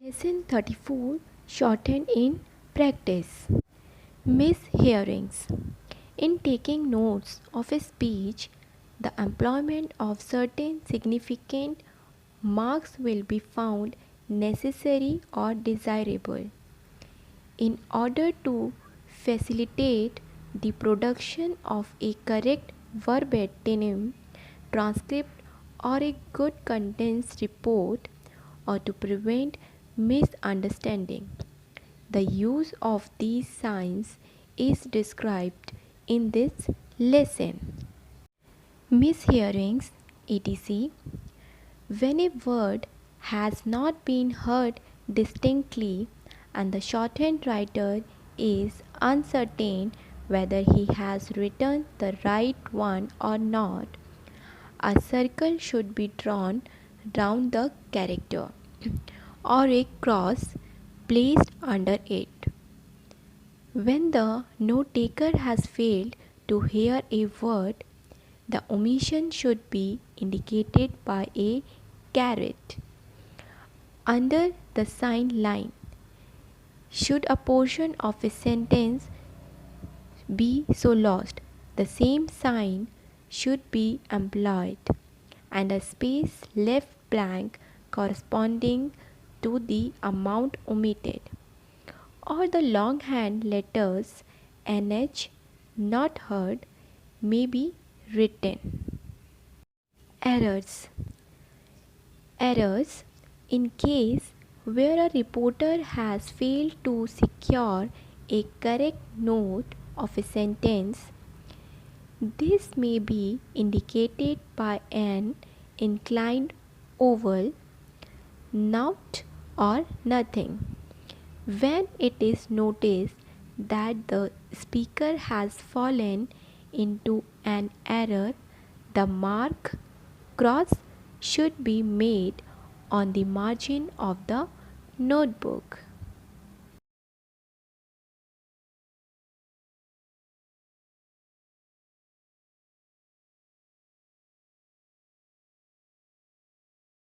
Lesson 34, Shorthand in Practice. Mishearings. In taking notes of a speech, the employment of certain significant marks will be found necessary or desirable. In order to facilitate the production of a correct verbatim transcript or a good contents report, or to prevent misunderstanding, the use of these signs is described in this lesson. Mishearings, etc. When a word has not been heard distinctly and the shorthand writer is uncertain whether he has written the right one or not, a circle should be drawn round the character or a cross placed under it. When the note taker has failed to hear a word, the omission should be indicated by a caret under the sign line. Should a portion of a sentence be so lost, the same sign should be employed, and a space left blank corresponding to the amount omitted, or the longhand letters NH not heard may be written. Errors. Errors in case where a reporter has failed to secure a correct note of a sentence. This may be indicated by an inclined oval, naught or nothing. When it is noticed that the speaker has fallen into an error, the mark cross should be made on the margin of the notebook.